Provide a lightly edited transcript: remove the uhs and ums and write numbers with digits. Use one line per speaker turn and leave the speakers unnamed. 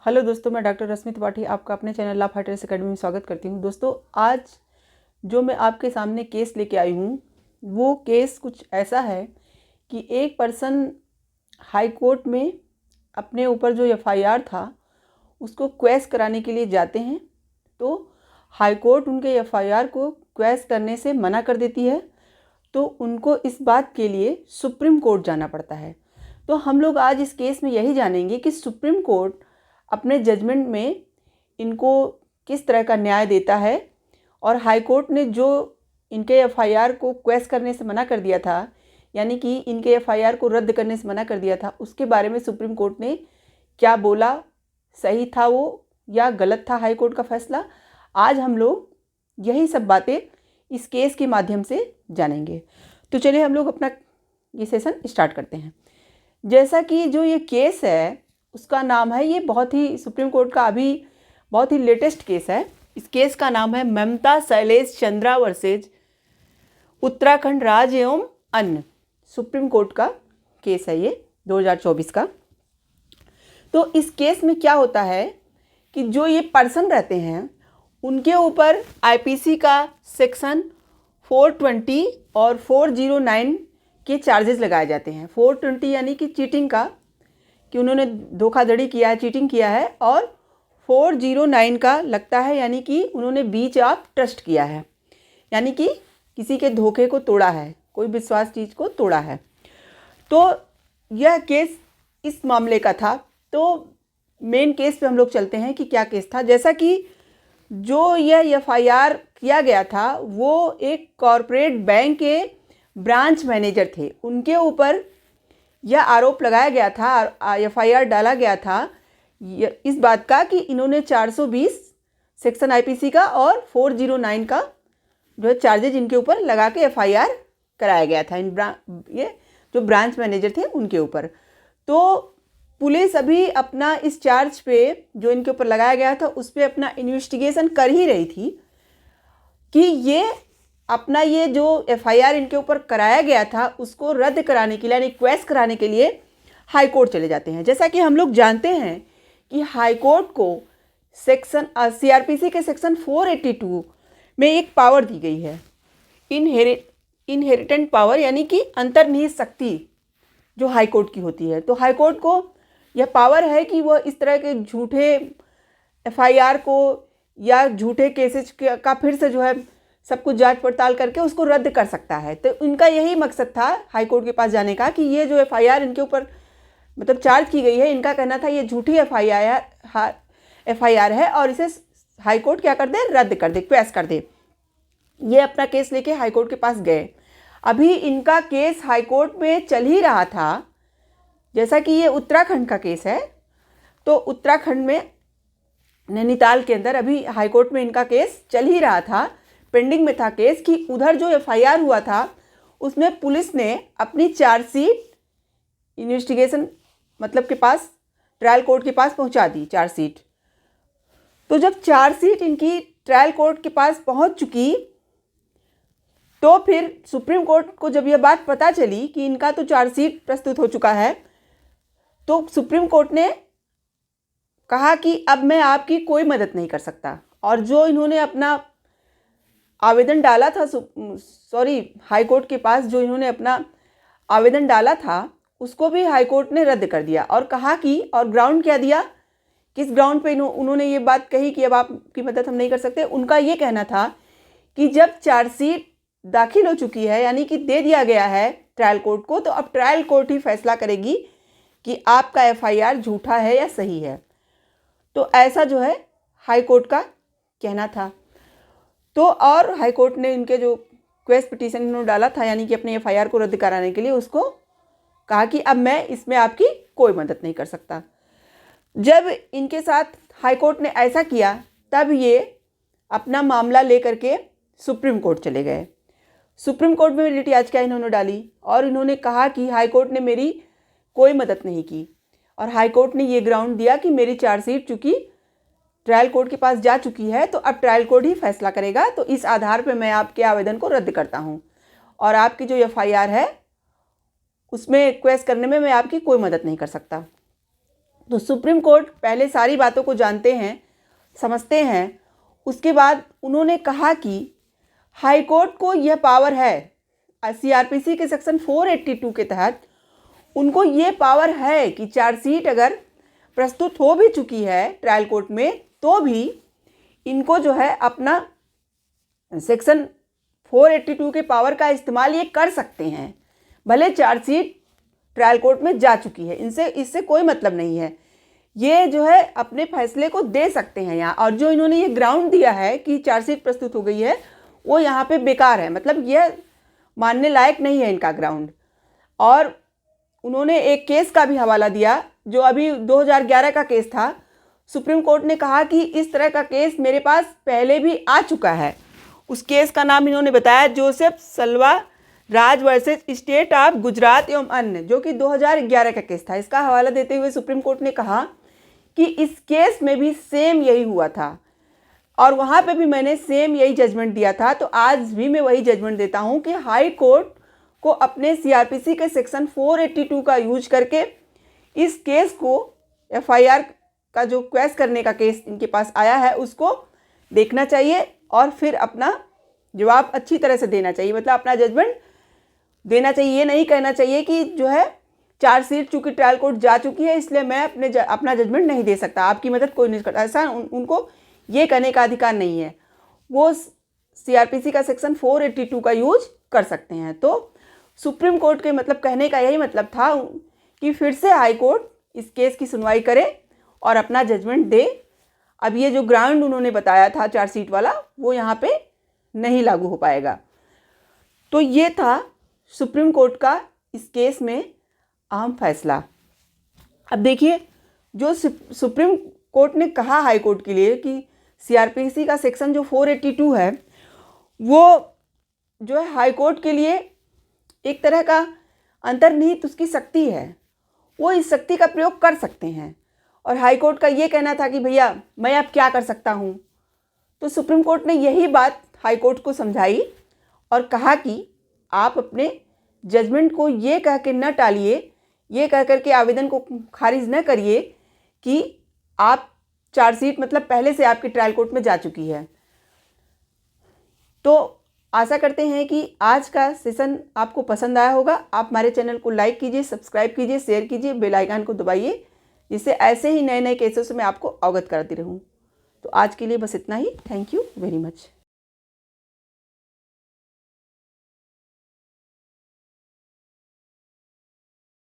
Hello दोस्तों, मैं doctor रश्मि त्रिपाठी आपका अपने चैनल लॉ फाइटर्स एकेडमी में स्वागत करती हूं। दोस्तों, आज जो मैं आपके सामने केस लेके आई हूं वो केस कुछ ऐसा है कि एक पर्सन हाई कोर्ट में अपने ऊपर जो एफआईआर था उसको क्वेश कराने के लिए जाते हैं, तो हाई कोर्ट उनके एफआईआर को क्वेश करने से मना कर देती है, तो उनको इस बात के लिए सुप्रीम कोर्ट जाना पड़ता है। तो हम लोग आज इस केस में यही जानेंगे कि सुप्रीम कोर्ट अपने जजमेंट में इनको किस तरह का न्याय देता है, और हाई कोर्ट ने जो इनके एफआईआर को क्वेश करने से मना कर दिया था, यानी कि इनके एफआईआर को रद्द करने से मना कर दिया था, उसके बारे में सुप्रीम कोर्ट ने क्या बोला, सही था वो या गलत था हाई कोर्ट का फैसला। आज हम लोग यही सब बातें इस केस के माध्यम से जानेंगे। तो चलिए हम लोग अपना ये सेशन स्टार्ट करते हैं। जैसा कि जो ये केस है उसका नाम है, ये बहुत ही सुप्रीम कोर्ट का अभी बहुत ही लेटेस्ट केस है। इस केस का नाम है ममता शैलेश चंद्रा वर्सेज उत्तराखंड राज्य एवं अन्य। सुप्रीम कोर्ट का केस है ये 2024 का। तो इस केस में क्या होता है कि जो ये पर्सन रहते हैं उनके ऊपर आईपीसी का सेक्शन 420 और 409 के चार्जेस लगाए जाते हैं। 420 यानी कि चीटिंग का, कि उन्होंने धोखाधड़ी किया है, चीटिंग किया है, और 409 का लगता है यानी कि उन्होंने ब्रीच ऑफ ट्रस्ट किया है, यानी कि किसी के धोखे को तोड़ा है, कोई विश्वास चीज़ को तोड़ा है। तो यह केस इस मामले का था। तो मेन केस पे हम लोग चलते हैं कि क्या केस था। जैसा कि जो यह एफआईआर किया गया था वो एक कॉरपोरेट बैंक के ब्रांच मैनेजर थे, उनके ऊपर यह आरोप लगाया गया था, एफआईआर डाला गया था इस बात का कि इन्होंने 420 सेक्शन आईपीसी का और 409 का जो है चार्जेज इनके ऊपर लगा के एफआईआर कराया गया था ये जो ब्रांच मैनेजर थे उनके ऊपर। तो पुलिस अभी अपना इस चार्ज पे जो इनके ऊपर लगाया गया था उस पर अपना इन्वेस्टिगेशन कर ही रही थी कि ये अपना ये जो एफआईआर इनके ऊपर कराया गया था उसको रद्द कराने के लिए, यानी क्वेश कराने के लिए हाई कोर्ट चले जाते हैं। जैसा कि हम लोग जानते हैं कि हाई कोर्ट को सेक्शन सीआरपीसी के सेक्शन 482 में एक पावर दी गई है, इनहेरिटेंट पावर, यानी कि अंतर्निहित शक्ति जो हाई कोर्ट की होती है। तो हाई कोर्ट को यह पावर है कि वह इस तरह के झूठे एफआईआर को या झूठे केसेस का फिर से जो है सब कुछ जांच पड़ताल करके उसको रद्द कर सकता है। तो इनका यही मकसद था हाई कोर्ट के पास जाने का कि ये जो एफआईआर इनके ऊपर मतलब चार्ज की गई है, इनका कहना था ये झूठी एफआईआर है और इसे हाई कोर्ट क्या कर दे, रद्द कर दे, क्वेश कर दे। ये अपना केस लेके हाई कोर्ट के पास गए। अभी इनका केस हाई कोर्ट में चल ही रहा था। जैसा कि ये उत्तराखंड का केस है, तो उत्तराखंड में नैनीताल के अंदर अभी हाई कोर्ट में इनका केस चल ही रहा था, पेंडिंग में था केस, कि उधर जो एफआईआर हुआ था उसमें पुलिस ने अपनी चार्जशीट इन्वेस्टिगेशन मतलब के पास, ट्रायल कोर्ट के पास पहुंचा दी चार्जशीट। तो जब चार्जशीट इनकी ट्रायल कोर्ट के पास पहुंच चुकी तो फिर सुप्रीम कोर्ट को जब यह बात पता चली कि इनका तो चार्जशीट प्रस्तुत हो चुका है, तो सुप्रीम कोर्ट ने कहा कि अब मैं आपकी कोई मदद नहीं कर सकता। और जो इन्होंने अपना आवेदन डाला था हाई कोर्ट के पास, जो इन्होंने अपना आवेदन डाला था उसको भी हाई कोर्ट ने रद्द कर दिया और कहा कि, और ग्राउंड क्या दिया, किस ग्राउंड पे उन्होंने ये बात कही कि अब आपकी मदद हम नहीं कर सकते। उनका ये कहना था कि जब चार्जशीट दाखिल हो चुकी है, यानी कि दे दिया गया है ट्रायल कोर्ट को, तो अब ट्रायल कोर्ट ही फैसला करेगी कि आपका एफआईआर झूठा है या सही है। तो ऐसा जो है हाई कोर्ट का कहना था। तो और हाई कोर्ट ने इनके जो क्वेश पिटीशन इन्होंने डाला था, यानी कि अपने एफआईआर को रद्द कराने के लिए, उसको कहा कि अब मैं इसमें आपकी कोई मदद नहीं कर सकता। जब इनके साथ हाई कोर्ट ने ऐसा किया तब ये अपना मामला लेकर के सुप्रीम कोर्ट चले गए। सुप्रीम कोर्ट में रिट याचिका इन्होंने डाली और इन्होंने कहा कि हाई कोर्ट ने मेरी कोई मदद नहीं की, और हाई कोर्ट ने ये ग्राउंड दिया कि मेरी चार्जशीट चूँकि ट्रायल कोर्ट के पास जा चुकी है तो अब ट्रायल कोर्ट ही फैसला करेगा, तो इस आधार पर मैं आपके आवेदन को रद्द करता हूँ और आपकी जो एफआईआर है उसमें क्वेश करने में मैं आपकी कोई मदद नहीं कर सकता। तो सुप्रीम कोर्ट पहले सारी बातों को जानते हैं, समझते हैं। उसके बाद उन्होंने कहा कि हाई कोर्ट को यह पावर है, सीआरपीसी के सेक्शन 482 के तहत उनको ये पावर है कि चार्जशीट अगर प्रस्तुत हो भी चुकी है ट्रायल कोर्ट में, तो भी इनको जो है अपना सेक्शन 482 के पावर का इस्तेमाल ये कर सकते हैं, भले चार्जशीट ट्रायल कोर्ट में जा चुकी है, इससे कोई मतलब नहीं है। ये जो है अपने फैसले को दे सकते हैं यहाँ। और जो इन्होंने ये ग्राउंड दिया है कि चार्जशीट प्रस्तुत हो गई है, वो यहाँ पे बेकार है, मतलब यह मानने लायक नहीं है इनका ग्राउंड। और उन्होंने एक केस का भी हवाला दिया जो अभी 2011 का केस था। सुप्रीम कोर्ट ने कहा कि इस तरह का केस मेरे पास पहले भी आ चुका है। उस केस का नाम इन्होंने बताया Joseph Salwa Raj versus state of Gujarat एवं अन्य, जो कि 2011 का केस था। इसका हवाला देते हुए सुप्रीम कोर्ट ने कहा कि इस केस में भी सेम यही हुआ था और वहाँ पे भी मैंने सेम यही जजमेंट दिया था। तो आज भी मैं वही जजमेंट देता हूँ कि हाई कोर्ट को अपने सीआरपीसी के सेक्शन 482 का यूज करके इस केस को, एफआईआर का जो क्वेश करने का केस इनके पास आया है, उसको देखना चाहिए और फिर अपना जवाब अच्छी तरह से देना चाहिए, मतलब अपना जजमेंट देना चाहिए। ये नहीं कहना चाहिए कि जो है चार्जशीट चूँकि ट्रायल कोर्ट जा चुकी है इसलिए मैं अपना जजमेंट नहीं दे सकता, आपकी मदद कोई नहीं करता, ऐसा उनको ये कहने का अधिकार नहीं है। वो सीआरपीसी का सेक्शन 482 का यूज कर सकते हैं। तो सुप्रीम कोर्ट के मतलब कहने का यही मतलब था कि फिर से हाई कोर्ट इस केस की सुनवाई करे और अपना जजमेंट दे। अब ये जो ग्राउंड उन्होंने बताया था चार्जशीट वाला, वो यहाँ पे नहीं लागू हो पाएगा। तो ये था सुप्रीम कोर्ट का इस केस में अहम फैसला। अब देखिए, जो सुप्रीम कोर्ट ने कहा हाई कोर्ट के लिए कि सीआरपीसी का सेक्शन जो 482 है, वो जो है हाई कोर्ट के लिए एक तरह का अंतर्निहित उसकी शक्ति है, वो इस शक्ति का प्रयोग कर सकते हैं। और हाई कोर्ट का ये कहना था कि भैया मैं अब क्या कर सकता हूँ, तो सुप्रीम कोर्ट ने यही बात हाई कोर्ट को समझाई और कहा कि आप अपने जजमेंट को ये कह के न टालिए, ये कह कर के आवेदन को खारिज न करिए कि आप चार्जशीट मतलब पहले से आपकी ट्रायल कोर्ट में जा चुकी है। तो आशा करते हैं कि आज का सेशन आपको पसंद आया होगा। आप हमारे चैनल को लाइक कीजिए, सब्सक्राइब कीजिए, शेयर कीजिए, बेल आइकन को दबाइए, जिससे ऐसे ही नए नए केसेस में आपको अवगत कराती रहूं। तो आज के लिए बस इतना ही। Thank you very much.